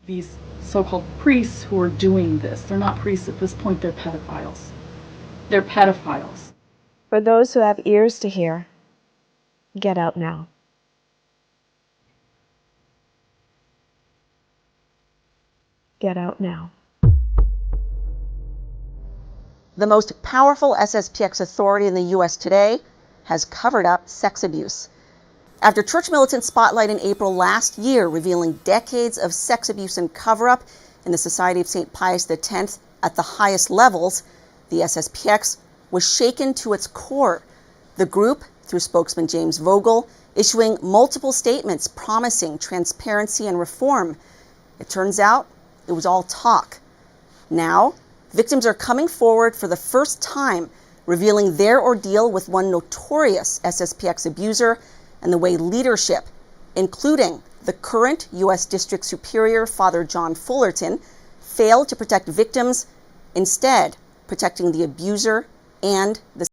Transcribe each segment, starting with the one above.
These so-called priests who are doing this, they're not priests at this point, they're pedophiles. They're pedophiles. For those who have ears to hear, get out now. Get out now. The most powerful SSPX authority in the U.S. today has covered up sex abuse. After Church Militant Spotlight in April last year revealing decades of sex abuse and cover-up in the Society of St. Pius X at the highest levels, the SSPX was shaken to its core. The group, through spokesman James Vogel, issuing multiple statements promising transparency and reform. It turns out it was all talk. Now, victims are coming forward for the first time, revealing their ordeal with one notorious SSPX abuser and the way leadership, including the current U.S. District Superior, Father John Fullerton, failed to protect victims, instead protecting the abuser and the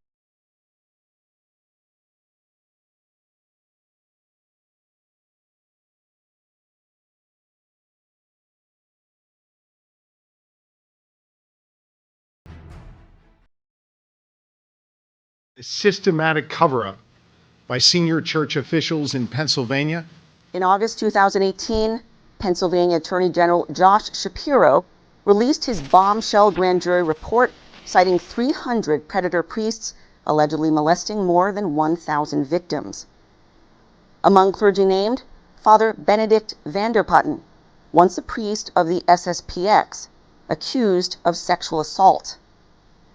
systematic cover-up by senior church officials in Pennsylvania. In August 2018, Pennsylvania Attorney General Josh Shapiro released his bombshell grand jury report citing 300 predator priests allegedly molesting more than 1,000 victims. Among clergy named, Father Benedict Vanderputten, once a priest of the SSPX, accused of sexual assault.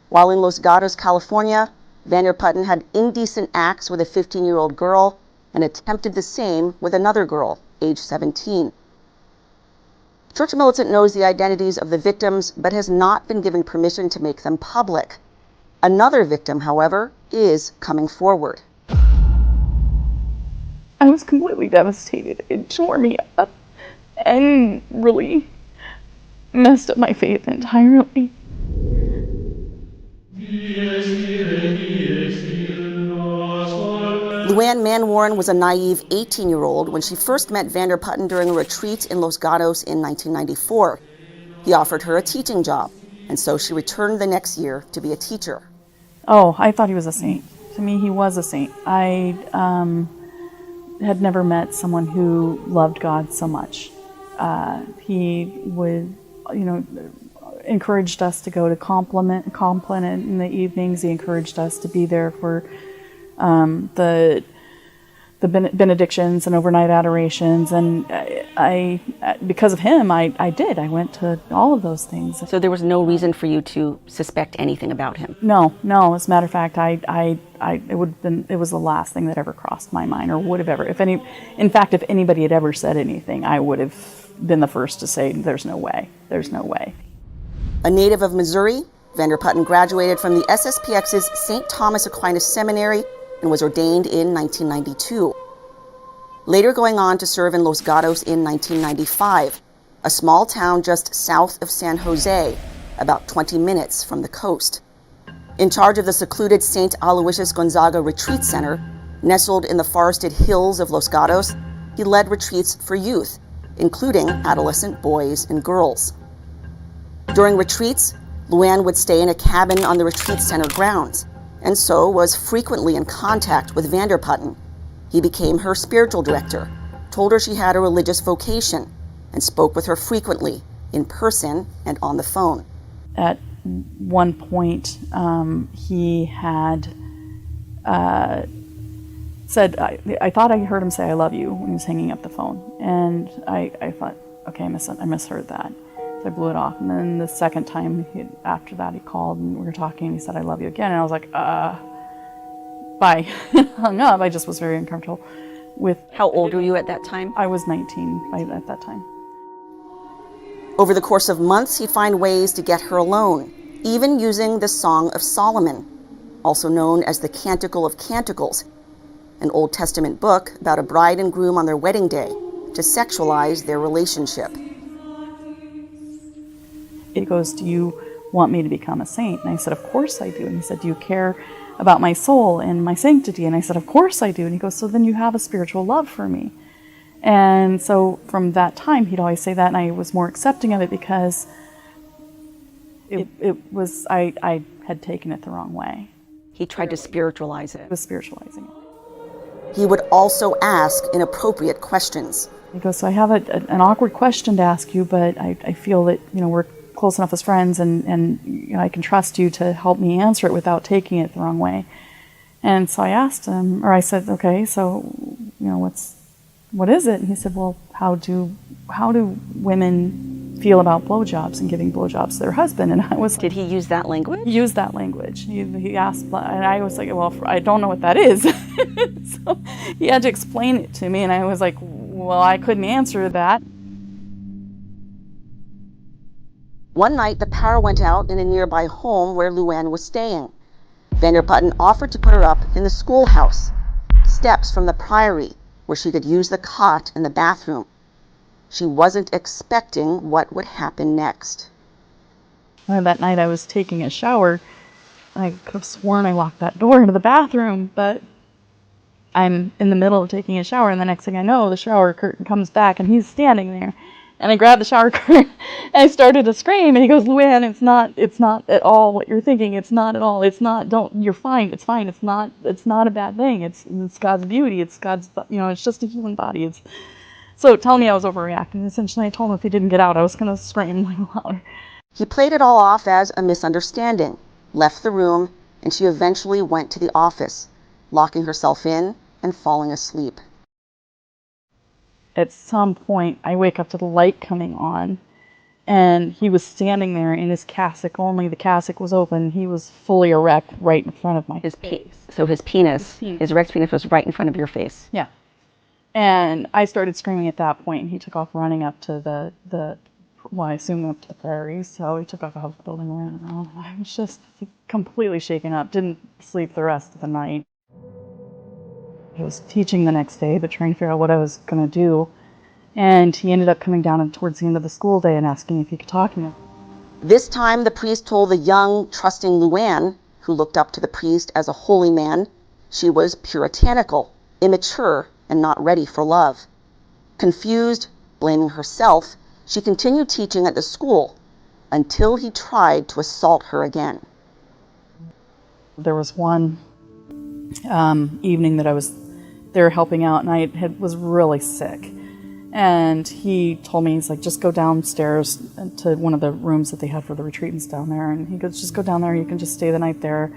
While in Los Gatos, California, Vanderputten had indecent acts with a 15-year-old girl and attempted the same with another girl, age 17. Church Militant knows the identities of the victims, but has not been given permission to make them public. Another victim, however, is coming forward. I was completely devastated. It tore me up and really messed up my faith entirely. Luann Manwaring was a naive 18-year-old when she first met Vanderputten during a retreat in Los Gatos in 1994. He offered her a teaching job, and so she returned the next year to be a teacher. Oh, I thought he was a saint. To me, he was a saint. I had never met someone who loved God so much. He would, encouraged us to go to compline in the evenings. He encouraged us to be there for the benedictions and overnight adorations, and I because of him, I went to all of those things. So there was no reason for you to suspect anything about him? No. As a matter of fact, it was the last thing that ever crossed my mind, or would have ever. If anybody had ever said anything, I would have been the first to say, "There's no way. There's no way." A native of Missouri, Vanderputten graduated from the SSPX's St. Thomas Aquinas Seminary and was ordained in 1992. Later going on to serve in Los Gatos in 1995, a small town just south of San Jose, about 20 minutes from the coast. In charge of the secluded St. Aloysius Gonzaga Retreat Center, nestled in the forested hills of Los Gatos, he led retreats for youth, including adolescent boys and girls. During retreats, Luann would stay in a cabin on the retreat center grounds, and so was frequently in contact with Vanderputten. He became her spiritual director, told her she had a religious vocation, and spoke with her frequently, in person and on the phone. At one point, he had said, I thought I heard him say, "I love you," when he was hanging up the phone. And I thought, okay, I misheard that. So I blew it off. And then the second time after that, he called and we were talking and he said, "I love you" again. And I was like, bye. Hung up. I just was very uncomfortable with. How old were you at that time? I was 19 at that time. Over the course of months, he'd find ways to get her alone, even using the Song of Solomon, also known as the Canticle of Canticles, an Old Testament book about a bride and groom on their wedding day, to sexualize their relationship. He goes, "Do you want me to become a saint?" And I said, "Of course I do." And he said, "Do you care about my soul and my sanctity?" And I said, "Of course I do." And he goes, "So then you have a spiritual love for me." And so from that time, he'd always say that, and I was more accepting of it because it was, I had taken it the wrong way. He tried to spiritualize it. It was spiritualizing it. He would also ask inappropriate questions. He goes, so I have an awkward question to ask you, but I feel that, we're close enough as friends, and I can trust you to help me answer it without taking it the wrong way. And so I asked him, or I said, okay, so, what is it? And he said, well, how do women feel about blowjobs and giving blowjobs to their husband? And I was like, Did he use that language? he used that language. He asked, and I was like, well, I don't know what that is. So he had to explain it to me, and I was like, well, I couldn't answer that. One night, the power went out in a nearby home where Luann was staying. Vanderputten offered to put her up in the schoolhouse, steps from the priory, where she could use the cot in the bathroom. She wasn't expecting what would happen next. That night I was taking a shower. I could have sworn I locked that door into the bathroom, but I'm in the middle of taking a shower, and the next thing I know, the shower curtain comes back, and he's standing there. And I grabbed the shower curtain, and I started to scream, and he goes, Luann, it's not at all what you're thinking. It's not at all. You're fine. It's fine. It's not a bad thing. It's God's beauty. It's God's, it's just a human body. So telling me I was overreacting. Essentially, I told him if he didn't get out, I was going to scream louder. He played it all off as a misunderstanding, left the room, and she eventually went to the office, locking herself in and falling asleep. At some point, I wake up to the light coming on, and he was standing there in his cassock. Only the cassock was open. He was fully erect right in front of my face. So his erect penis was right in front of your face. Yeah. And I started screaming at that point, and he took off running up to I assume up to the prairie. So he took off out of the building, ran around. I was just completely shaken up. Didn't sleep the rest of the night. I was teaching the next day, but trying to figure out what I was going to do. And he ended up coming down towards the end of the school day and asking if he could talk to me. This time, the priest told the young, trusting Luann, who looked up to the priest as a holy man, she was puritanical, immature, and not ready for love. Confused, blaming herself, she continued teaching at the school until he tried to assault her again. There was one evening that I was there helping out, and I was really sick. And he told me, he's like, just go downstairs to one of the rooms that they had for the retreatants down there. And he goes, just go down there, you can just stay the night there.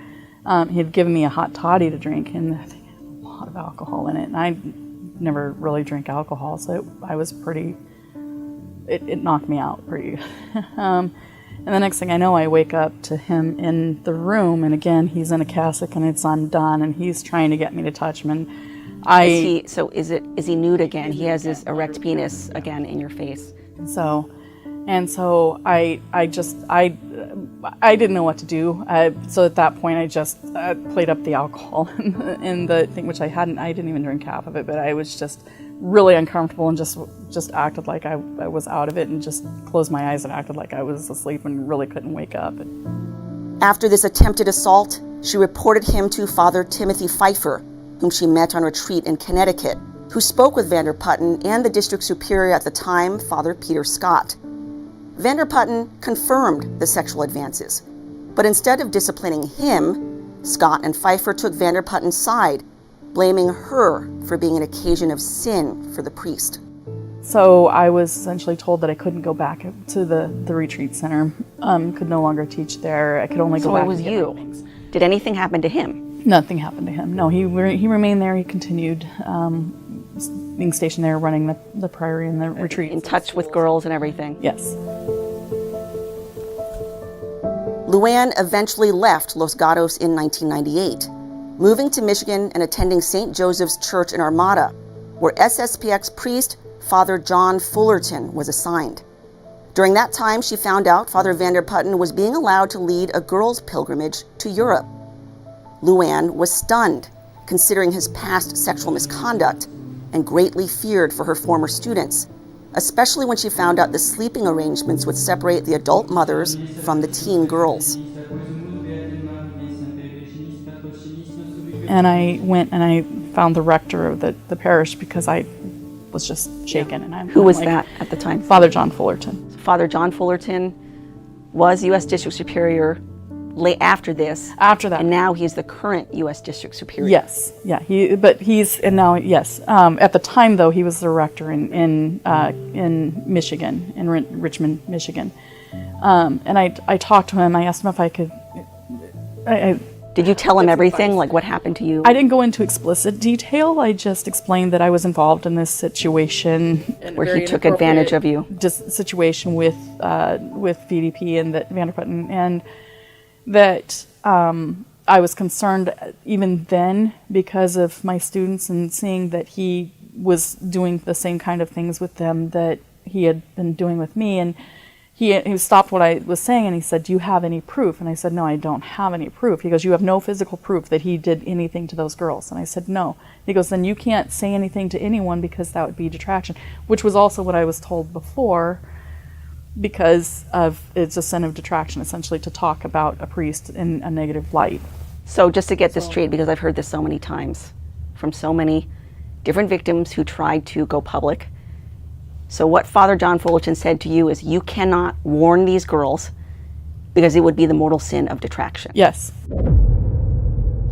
He had given me a hot toddy to drink, and I think it had a lot of alcohol in it. And I never really drank alcohol, so I was pretty, it knocked me out pretty. And the next thing I know, I wake up to him in the room, and again, he's in a cassock and it's undone, and he's trying to get me to touch him. And is he nude again? He has this erect penis again in your face. So I didn't know what to do. So at that point, I just played up the alcohol in the thing, which I didn't even drink half of it, but I was just really uncomfortable and just acted like I was out of it, and just closed my eyes and acted like I was asleep and really couldn't wake up. After this attempted assault, she reported him to Father Timothy Pfeiffer, whom she met on retreat in Connecticut, who spoke with Vanderputten and the district superior at the time, Father Peter Scott. Vanderputten confirmed the sexual advances, but instead of disciplining him, Scott and Pfeiffer took Vanderputten's side, blaming her for being an occasion of sin for the priest. So I was essentially told that I couldn't go back to the retreat center, could no longer teach there. I could only go back. So it was you. Did anything happen to him? Nothing happened to him. No, he remained there. He continued being stationed there, running the priory and the retreat. In touch with girls and everything? Yes. Luann eventually left Los Gatos in 1998, moving to Michigan and attending St. Joseph's Church in Armada, where SSPX priest Father John Fullerton was assigned. During that time, she found out Father Vanderputten was being allowed to lead a girls' pilgrimage to Europe. Luann was stunned, considering his past sexual misconduct, and greatly feared for her former students, especially when she found out the sleeping arrangements would separate the adult mothers from the teen girls. And I went and I found the rector of the parish, because I was just shaken. And Who I'm was like, that at the time? Father John Fullerton. Father John Fullerton was U.S. District Superior after this. After that. And now he's the current U.S. District Superior. Yes, yeah. At the time though, he was the rector in Michigan, in Richmond, Michigan. And I talked to him. I asked him if I could. Did you tell him everything, like what happened to you? I didn't go into explicit detail. I just explained that I was involved in this situation where he took advantage of you. Just situation with VDP and that Vanderputten, and that I was concerned even then because of my students and seeing that he was doing the same kind of things with them that he had been doing with me. And he stopped what I was saying and he said, "Do you have any proof?" And I said, "No, I don't have any proof." He goes, "You have no physical proof that he did anything to those girls?" And I said, "No." He goes, "Then you can't say anything to anyone because that would be detraction," which was also what I was told before, because of it's a sin of detraction, essentially, to talk about a priest in a negative light. So just to get this straight, because I've heard this so many times from so many different victims who tried to go public. So what Father John Fullerton said to you is you cannot warn these girls because it would be the mortal sin of detraction. Yes.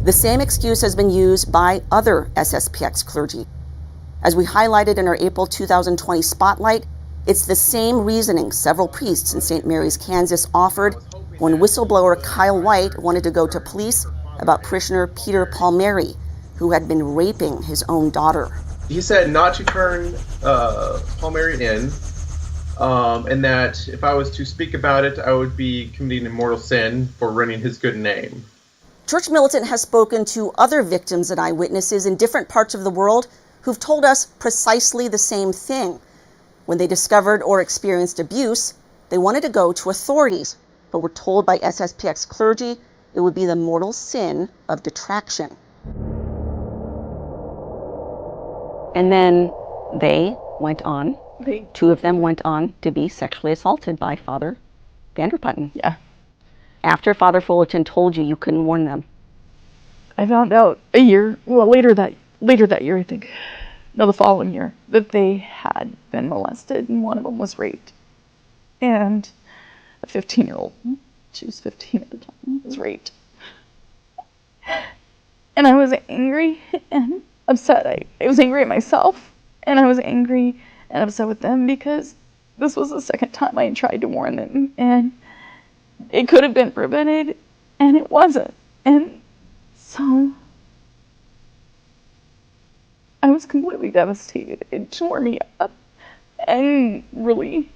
The same excuse has been used by other SSPX clergy. As we highlighted in our April 2020 spotlight, it's the same reasoning several priests in St. Mary's, Kansas offered when whistleblower Kyle White wanted to go to police about parishioner Peter Palmieri, who had been raping his own daughter. He said not to turn Palmieri in, and that if I was to speak about it, I would be committing a mortal sin for ruining his good name. Church Militant has spoken to other victims and eyewitnesses in different parts of the world who've told us precisely the same thing. When they discovered or experienced abuse, they wanted to go to authorities, but were told by SSPX clergy it would be the mortal sin of detraction. And then they went on, two of them went on to be sexually assaulted by Father Vanderputten. Yeah. After Father Fullerton told you couldn't warn them. I found out later that year, I think. No, the following year, that they had been molested and one of them was raped. And a 15-year-old, she was 15 at the time, was raped. And I was angry and upset. I was angry at myself, and I was angry and upset with them because this was the second time I tried to warn them, and it could have been prevented, and it wasn't. And so I was completely devastated. It tore me up and really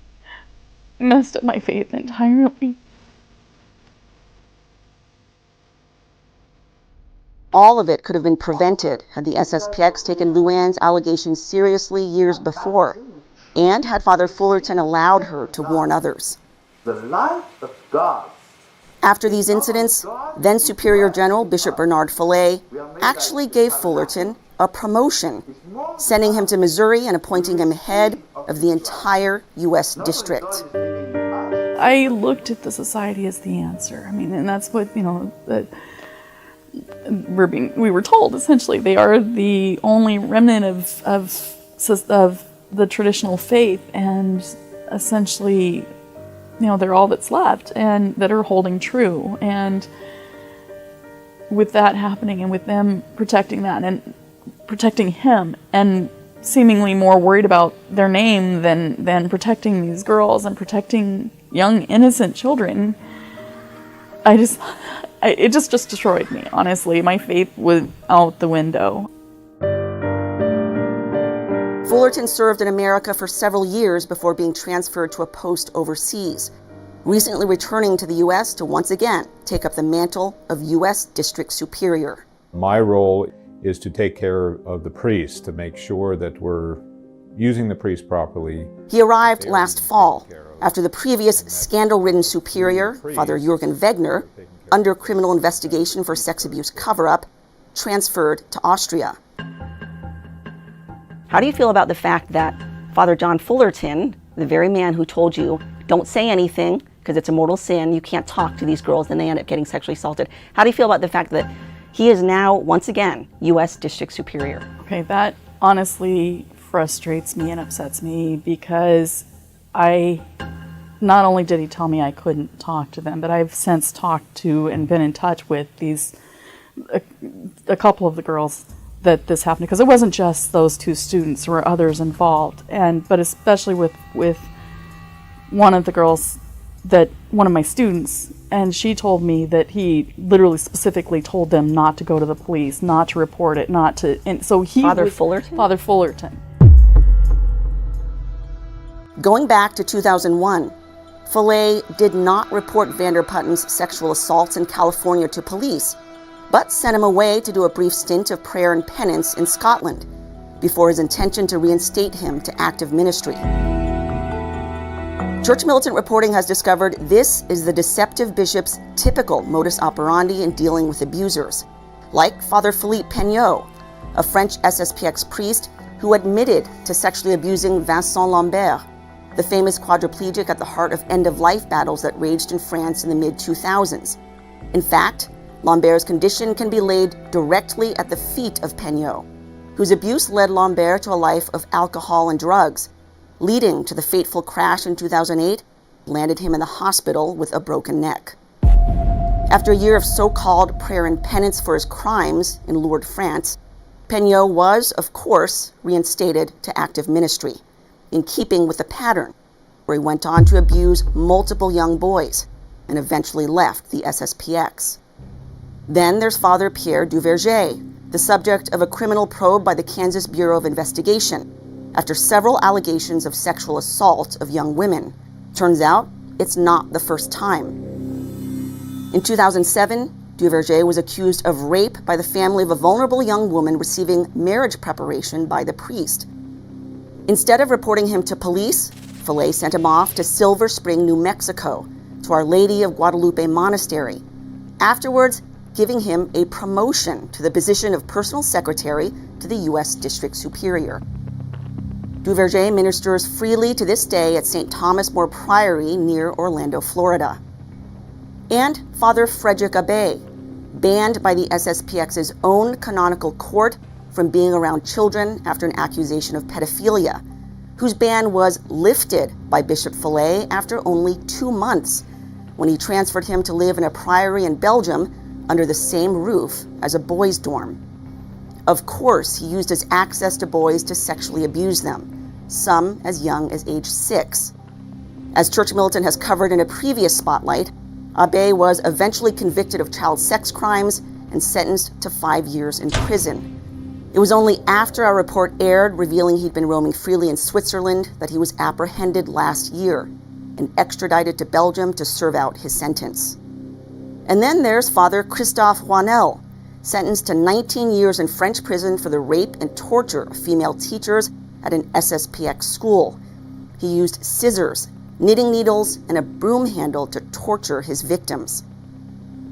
messed up my faith entirely. All of it could have been prevented had the SSPX taken Luann's allegations seriously years before, and had Father Fullerton allowed her to warn others. The light of God. After these incidents, then Superior General Bishop Bernard Fallet actually gave Fullerton a promotion, sending him to Missouri and appointing him head of the entire U.S. district. I looked at the society as the answer. I mean, and that's what, we were told, essentially. They are the only remnant of the traditional faith, and essentially, they're all that's left and that are holding true. And with that happening and with them protecting that and protecting him and seemingly more worried about their name than protecting these girls and protecting young, innocent children, it just destroyed me, honestly. My faith was out the window. Fullerton served in America for several years before being transferred to a post overseas, recently returning to the U.S. to once again take up the mantle of U.S. District Superior. My role is to take care of the priests, to make sure that we're using the priests properly. He arrived last fall after the previous scandal-ridden superior, Father Jürgen Wegner, under criminal investigation for sex abuse cover-up, transferred to Austria. How do you feel about the fact that Father John Fullerton, the very man who told you, don't say anything because it's a mortal sin, you can't talk to these girls, then they end up getting sexually assaulted. How do you feel about the fact that he is now, once again, U.S. District Superior? Okay, that honestly frustrates me and upsets me because not only did he tell me I couldn't talk to them, but I've since talked to and been in touch with a couple of the girls that this happened, because it wasn't just those two students, there were others involved, but especially with one of the girls, one of my students, and she told me that he literally specifically told them not to go to the police, not to report it, and so Father Fullerton? Father Fullerton. Going back to 2001, Follet did not report Vanderputten's sexual assaults in California to police, but sent him away to do a brief stint of prayer and penance in Scotland before his intention to reinstate him to active ministry. Church Militant Reporting has discovered this is the deceptive bishop's typical modus operandi in dealing with abusers, like Father Philippe Peignot, a French SSPX priest who admitted to sexually abusing Vincent Lambert, the famous quadriplegic at the heart of end-of-life battles that raged in France in the mid-2000s. In fact, Lambert's condition can be laid directly at the feet of Peignot, whose abuse led Lambert to a life of alcohol and drugs, leading to the fateful crash in 2008, landed him in the hospital with a broken neck. After a year of so-called prayer and penance for his crimes in Lourdes, France, Peignot was, of course, reinstated to active ministry, in keeping with the pattern, where he went on to abuse multiple young boys and eventually left the SSPX. Then there's Father Pierre Duverger, the subject of a criminal probe by the Kansas Bureau of Investigation, after several allegations of sexual assault of young women. Turns out, it's not the first time. In 2007, Duverger was accused of rape by the family of a vulnerable young woman receiving marriage preparation by the priest. Instead of reporting him to police, Follet sent him off to Silver Spring, New Mexico, to Our Lady of Guadalupe Monastery, afterwards giving him a promotion to the position of personal secretary to the U.S. District Superior. Duverger ministers freely to this day at St. Thomas More Priory near Orlando, Florida. And Father Frederick Abbé, banned by the SSPX's own canonical court from being around children after an accusation of pedophilia, whose ban was lifted by Bishop Follet after only 2 months, when he transferred him to live in a priory in Belgium under the same roof as a boys' dorm. Of course, he used his access to boys to sexually abuse them, some as young as age 6. As Church Militant has covered in a previous spotlight, Abbé was eventually convicted of child sex crimes and sentenced to 5 years in prison. It was only after our report aired revealing he'd been roaming freely in Switzerland that he was apprehended last year and extradited to Belgium to serve out his sentence. And then there's Father Christophe Juanel, sentenced to 19 years in French prison for the rape and torture of female teachers at an SSPX school. He used scissors, knitting needles, and a broom handle to torture his victims.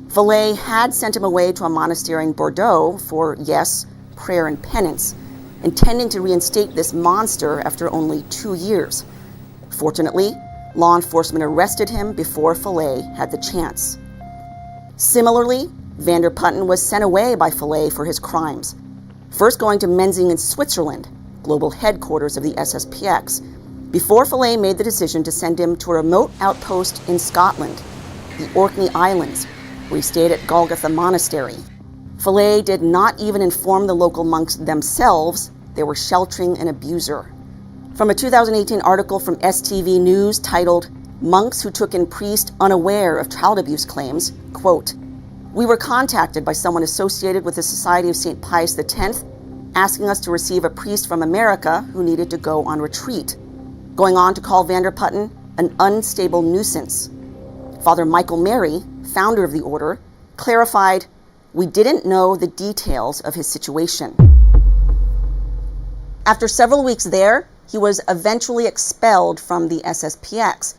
Follet had sent him away to a monastery in Bordeaux for, yes, prayer and penance, intending to reinstate this monster after only 2 years. Fortunately, law enforcement arrested him before Follet had the chance. Similarly, Vanderputten was sent away by Follet for his crimes, first going to Menzingen, Switzerland, global headquarters of the SSPX, before Follet made the decision to send him to a remote outpost in Scotland, the Orkney Islands, where he stayed at Golgotha Monastery. Follet did not even inform the local monks themselves they were sheltering an abuser. From a 2018 article from STV News titled, "Monks Who Took in Priest Unaware of Child Abuse Claims," quote, "We were contacted by someone associated with the Society of St. Pius X, asking us to receive a priest from America who needed to go on retreat, going on to call Vanderputten an unstable nuisance. Father Michael Mary, founder of the order, clarified, 'We didn't know the details of his situation.'" After several weeks there, he was eventually expelled from the SSPX,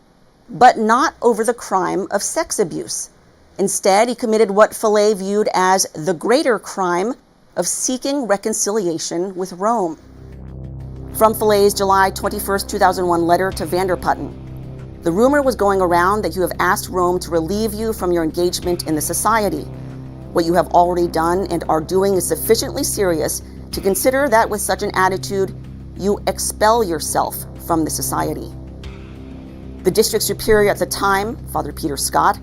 but not over the crime of sex abuse. Instead, he committed what Follet viewed as the greater crime of seeking reconciliation with Rome. From Follet's July 21, 2001 letter to Vanderputten, "The rumor was going around that you have asked Rome to relieve you from your engagement in the society. What you have already done and are doing is sufficiently serious to consider that with such an attitude, you expel yourself from the society. The district superior at the time, Father Peter Scott,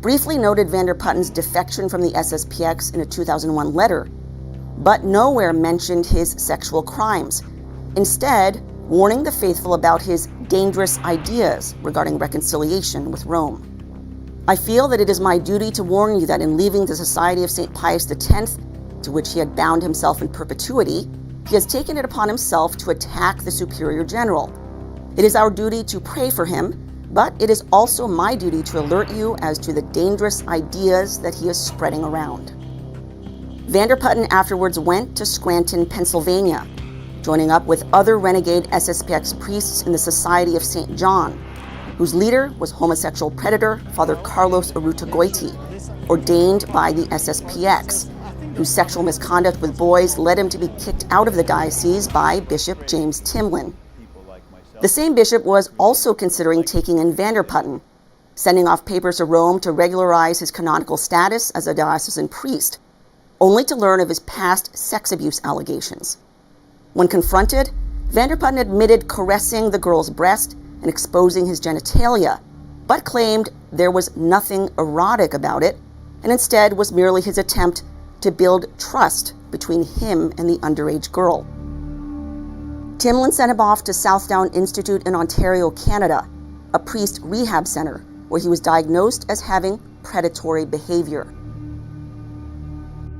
briefly noted Vanderputten's defection from the SSPX in a 2001 letter, but nowhere mentioned his sexual crimes, instead warning the faithful about his dangerous ideas regarding reconciliation with Rome. I feel that it is my duty to warn you that in leaving the Society of St. Pius X, to which he had bound himself in perpetuity, he has taken it upon himself to attack the Superior General. It is our duty to pray for him, but it is also my duty to alert you as to the dangerous ideas that he is spreading around. Vanderputten afterwards went to Scranton, Pennsylvania, joining up with other renegade SSPX priests in the Society of St. John, whose leader was homosexual predator Father Carlos Urutagoiti, ordained by the SSPX, whose sexual misconduct with boys led him to be kicked out of the diocese by Bishop James Timlin. The same bishop was also considering taking in Vanderputten, sending off papers to Rome to regularize his canonical status as a diocesan priest, only to learn of his past sex abuse allegations. When confronted, Vanderputten admitted caressing the girl's breast and exposing his genitalia, but claimed there was nothing erotic about it, and instead was merely his attempt to build trust between him and the underage girl. Timlin sent him off to Southdown Institute in Ontario, Canada, a priest rehab center where he was diagnosed as having predatory behavior.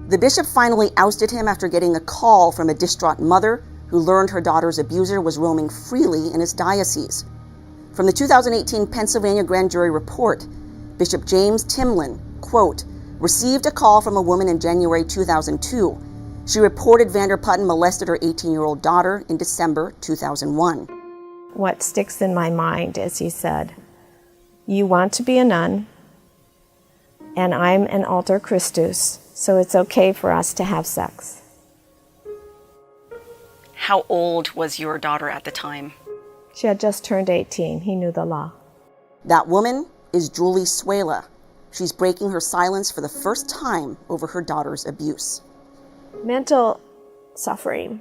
The bishop finally ousted him after getting a call from a distraught mother who learned her daughter's abuser was roaming freely in his diocese. From the 2018 Pennsylvania grand jury report, Bishop James Timlin, quote, received a call from a woman in January 2002. She reported Vanderputten molested her 18-year-old daughter in December 2001. What sticks in my mind is he said, "You want to be a nun, and I'm an alter Christus, so it's okay for us to have sex." How old was your daughter at the time? She had just turned 18. He knew the law. That woman is Julie Suela. She's breaking her silence for the first time over her daughter's abuse. Mental suffering,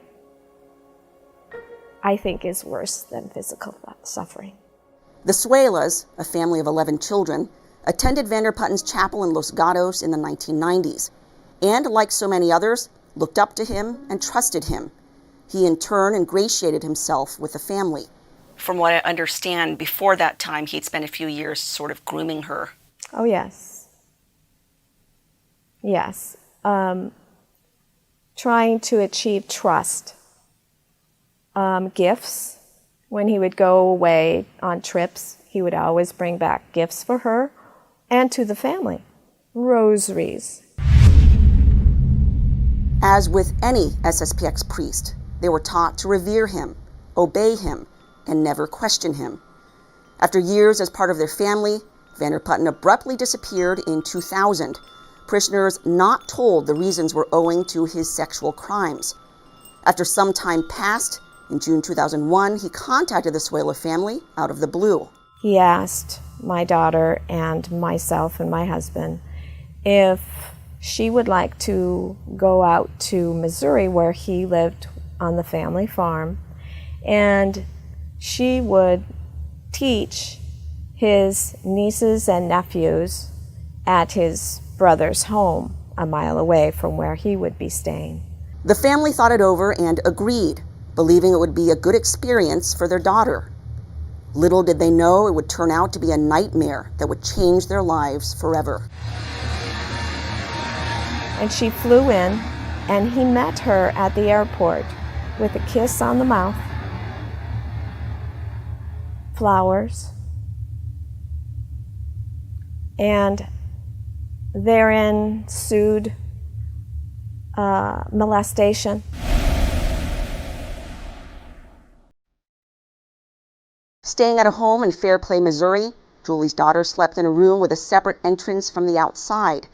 I think, is worse than physical suffering. The Suelas, a family of 11 children, attended Vanderputten's chapel in Los Gatos in the 1990s, and like so many others, looked up to him and trusted him. He in turn ingratiated himself with the family. From what I understand, before that time, he'd spent a few years sort of grooming her. Oh, yes. Yes. Trying to achieve trust. Gifts. When he would go away on trips, he would always bring back gifts for her and to the family. Rosaries. As with any SSPX priest, they were taught to revere him, obey him, and never question him. After years as part of their family, Vanderputten abruptly disappeared in 2000. Parishioners not told the reasons were owing to his sexual crimes. After some time passed, in June 2001, he contacted the Suela family out of the blue. He asked my daughter and myself and my husband if she would like to go out to Missouri, where he lived on the family farm, and she would teach his nieces and nephews at his brother's home a mile away from where he would be staying. The family thought it over and agreed, believing it would be a good experience for their daughter. Little did they know it would turn out to be a nightmare that would change their lives forever. And she flew in, and he met her at the airport with a kiss on the mouth, flowers, and therein ensued molestation. Staying at a home in Fairplay, Missouri, Julie's daughter slept in a room with a separate entrance from the outside.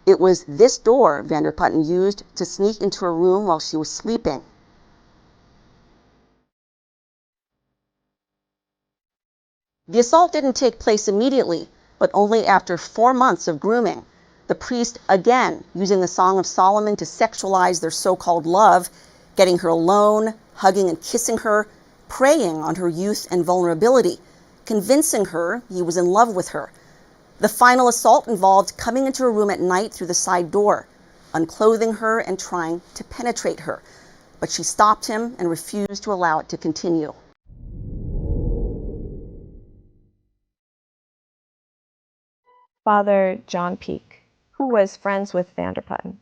It was this door Vanderputten used to sneak into her room while she was sleeping. The assault didn't take place immediately, but only after 4 months of grooming. The priest, again using the Song of Solomon to sexualize their so-called love, getting her alone, hugging and kissing her, preying on her youth and vulnerability, convincing her he was in love with her. The final assault involved coming into her room at night through the side door, unclothing her and trying to penetrate her. But she stopped him and refused to allow it to continue. Father John Peake, who was friends with Vander Putten.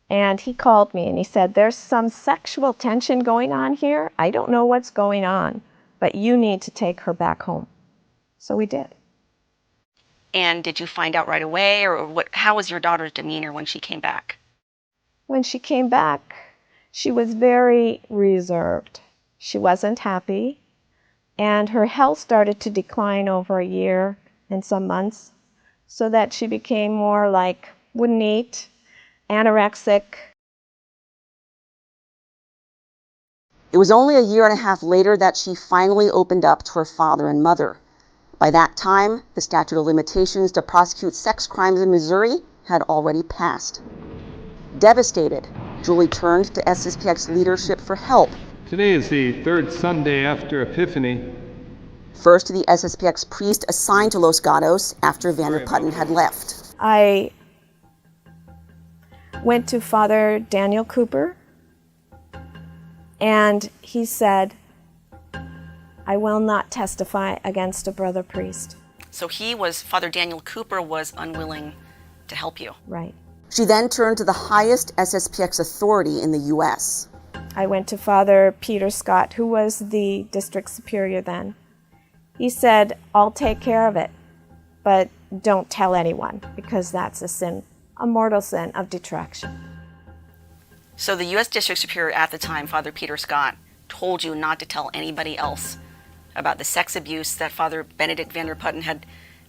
And he called me and he said, there's some sexual tension going on here. I don't know what's going on, but you need to take her back home. So we did. And did you find out right away, or how was your daughter's demeanor when she came back? When she came back, she was very reserved. She wasn't happy, and her health started to decline over a year and some months, so that she became more like wouldn't eat, anorexic. It was only a year and a half later that she finally opened up to her father and mother. By that time, the statute of limitations to prosecute sex crimes in Missouri had already passed. Devastated, Julie turned to SSPX leadership for help. Today is the third Sunday after Epiphany. First to the SSPX priest assigned to Los Gatos after Vander Putten had left. I went to Father Daniel Cooper, and he said, I will not testify against a brother priest. So Father Daniel Cooper was unwilling to help you. Right. She then turned to the highest SSPX authority in the U.S. I went to Father Peter Scott, who was the district superior then. He said, I'll take care of it, but don't tell anyone, because that's a sin, a mortal sin of detraction. So the U.S. District Superior at the time, Father Peter Scott, told you not to tell anybody else about the sex abuse that Father Benedict Vander Putten had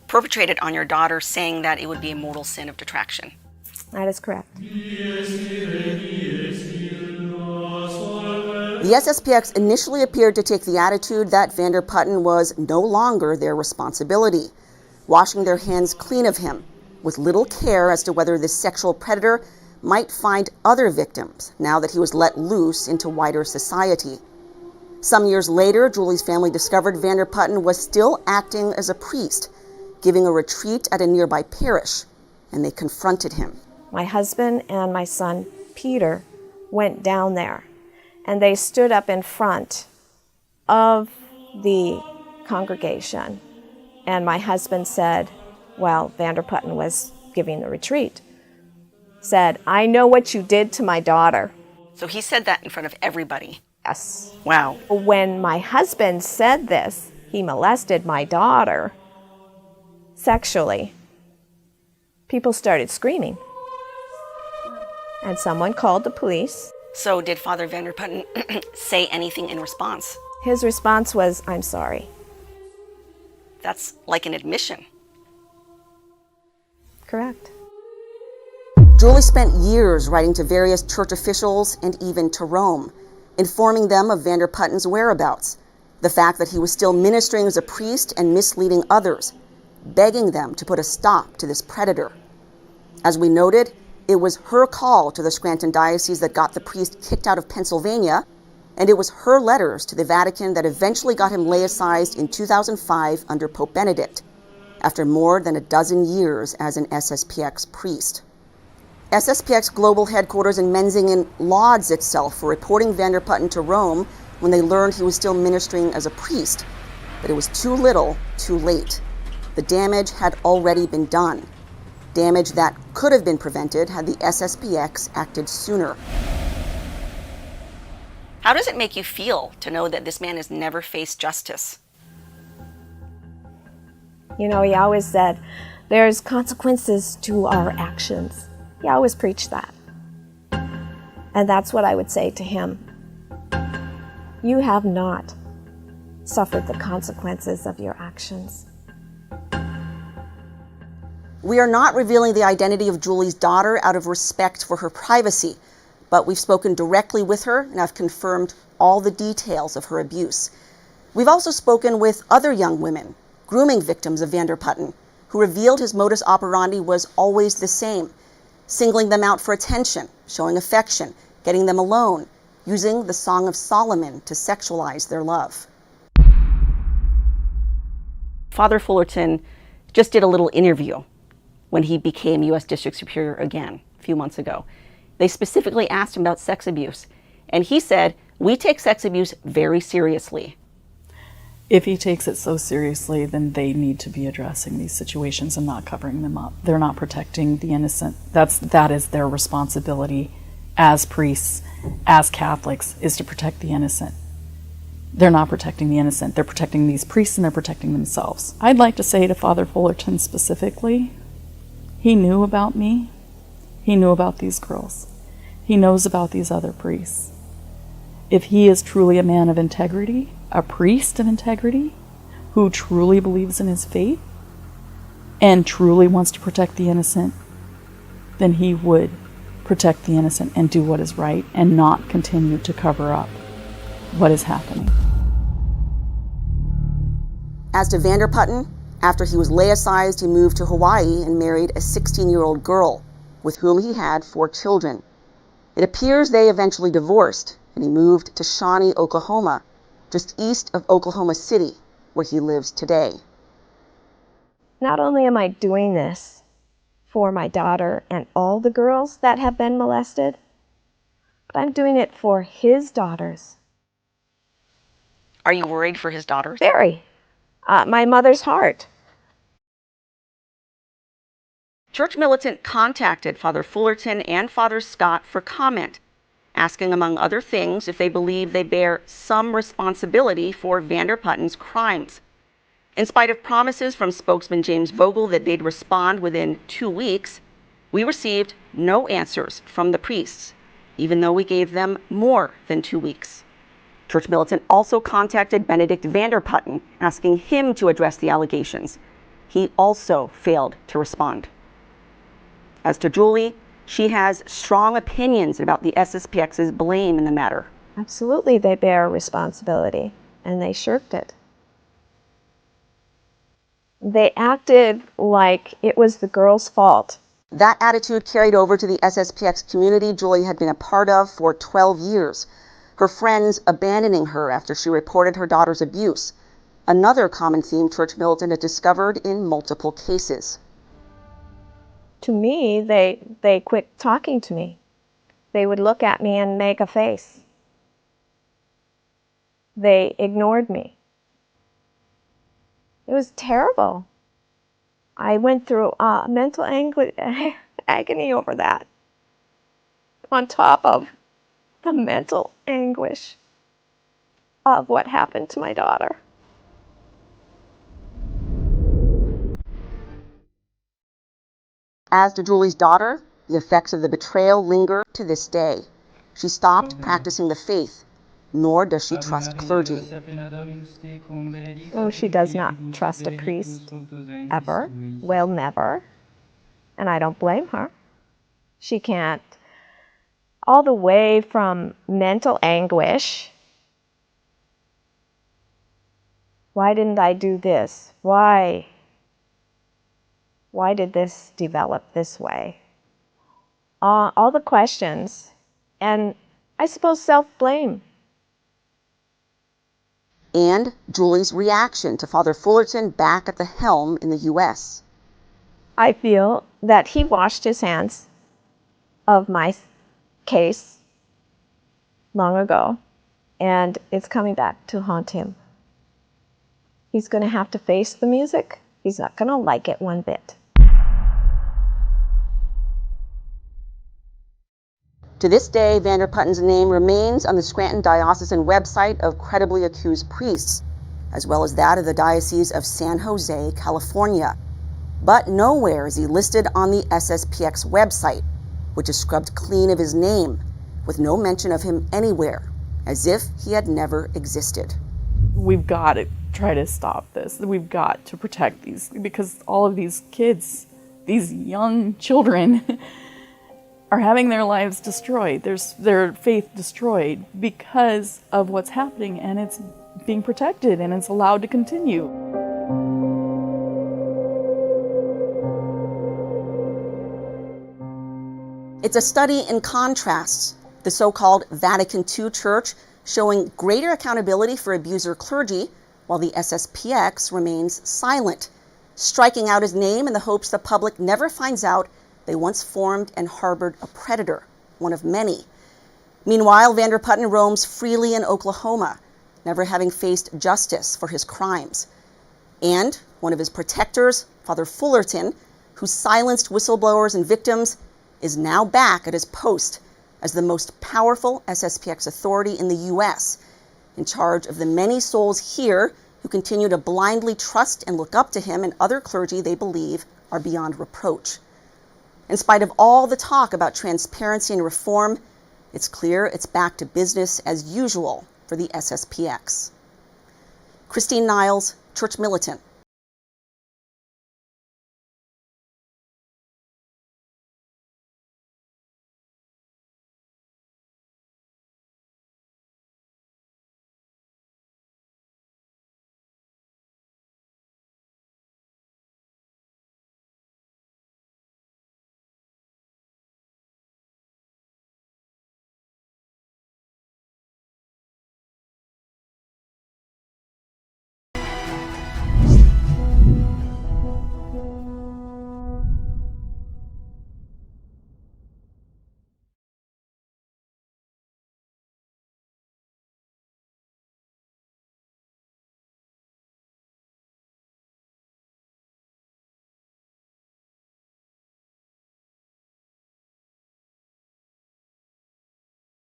perpetrated on your daughter, saying that it would be a mortal sin of detraction. That is correct. The SSPX initially appeared to take the attitude that Vander Putten was no longer their responsibility, washing their hands clean of him, with little care as to whether this sexual predator might find other victims now that he was let loose into wider society. Some years later, Julie's family discovered Vander Putten was still acting as a priest, giving a retreat at a nearby parish, and they confronted him. My husband and my son, Peter, went down there, and they stood up in front of the congregation, and my husband said, well, Vander Putten was giving the retreat, said, I know what you did to my daughter. So he said that in front of everybody. Yes. Wow. When my husband said this, he molested my daughter sexually. People started screaming. And someone called the police. So did Father Vander Putten say anything in response? His response was, I'm sorry. That's like an admission. Correct. Julie spent years writing to various church officials and even to Rome, informing them of Vander Putten's whereabouts, the fact that he was still ministering as a priest and misleading others, begging them to put a stop to this predator. As we noted, it was her call to the Scranton Diocese that got the priest kicked out of Pennsylvania, and it was her letters to the Vatican that eventually got him laicized in 2005 under Pope Benedict, after more than a dozen years as an SSPX priest. SSPX Global Headquarters in Menzingen lauds itself for reporting Vander Putten to Rome when they learned he was still ministering as a priest, but it was too little, too late. The damage had already been done. Damage that could have been prevented had the SSPX acted sooner. How does it make you feel to know that this man has never faced justice? You know, he always said, there's consequences to our actions. He always preached that. And that's what I would say to him. You have not suffered the consequences of your actions. We are not revealing the identity of Julie's daughter out of respect for her privacy, but we've spoken directly with her and have confirmed all the details of her abuse. We've also spoken with other young women, grooming victims of Vander Putten, who revealed his modus operandi was always the same: singling them out for attention, showing affection, getting them alone, using the Song of Solomon to sexualize their love. Father Fullerton just did a little interview when he became U.S. District Superior again a few months ago. They specifically asked him about sex abuse, and he said, "We take sex abuse very seriously." If he takes it so seriously, then they need to be addressing these situations and not covering them up. They're not protecting the innocent. That is their responsibility as priests, as Catholics, is to protect the innocent. They're not protecting the innocent. They're protecting these priests and they're protecting themselves. I'd like to say to Father Fullerton specifically, he knew about me. He knew about these girls. He knows about these other priests. If he is truly a man of integrity, a priest of integrity, who truly believes in his faith and truly wants to protect the innocent, then he would protect the innocent and do what is right and not continue to cover up what is happening. As to Vander Putten, after he was laicized, he moved to Hawaii and married a 16-year-old girl with whom he had 4 children. It appears they eventually divorced, and he moved to Shawnee, Oklahoma, just east of Oklahoma City, where he lives today. Not only am I doing this for my daughter and all the girls that have been molested, but I'm doing it for his daughters. Are you worried for his daughters? Very. My mother's heart. Church Militant contacted Father Fullerton and Father Scott for comment, asking, among other things, if they believe they bear some responsibility for Vander Putten's crimes. In spite of promises from spokesman James Vogel that they'd respond within 2 weeks, we received no answers from the priests, even though we gave them more than 2 weeks. Church Militant also contacted Benedict Vander Putten, asking him to address the allegations. He also failed to respond. As to Julie, she has strong opinions about the SSPX's blame in the matter. Absolutely, they bear responsibility, and they shirked it. They acted like it was the girl's fault. That attitude carried over to the SSPX community Julie had been a part of for 12 years, her friends abandoning her after she reported her daughter's abuse, another common theme Church Militant had discovered in multiple cases. To me, they quit talking to me. They would look at me and make a face. They ignored me. It was terrible. I went through mental agony over that, on top of the mental anguish of what happened to my daughter. As to Julie's daughter, the effects of the betrayal linger to this day. She stopped practicing the faith, nor does she trust clergy. Oh, she does not trust a priest, ever, will never, and I don't blame her. She can't. All the way from mental anguish. Why didn't I do this? Why? Why did this develop this way? All the questions, and I suppose self-blame. And Julie's reaction to Father Fullerton back at the helm in the U.S. I feel that he washed his hands of my case long ago, and it's coming back to haunt him. He's going to have to face the music. He's not going to like it one bit. To this day, Vander Putten's name remains on the Scranton Diocesan website of credibly accused priests, as well as that of the Diocese of San Jose, California. But nowhere is he listed on the SSPX website, which is scrubbed clean of his name, with no mention of him anywhere, as if he had never existed. We've got to try to stop this. We've got to protect these, because all of these kids, these young children, are having their lives destroyed, their faith destroyed because of what's happening, and it's being protected and it's allowed to continue. It's a study in contrasts, The so-called Vatican II Church showing greater accountability for abuser clergy, while the SSPX remains silent, striking out his name in the hopes the public never finds out they once formed and harbored a predator, one of many. Meanwhile, Vander Putten roams freely in Oklahoma, never having faced justice for his crimes. And one of his protectors, Father Fullerton, who silenced whistleblowers and victims, is now back at his post as the most powerful SSPX authority in the U.S., in charge of the many souls here who continue to blindly trust and look up to him and other clergy they believe are beyond reproach. In spite of all the talk about transparency and reform, it's clear it's back to business as usual for the SSPX. Christine Niles, Church Militant,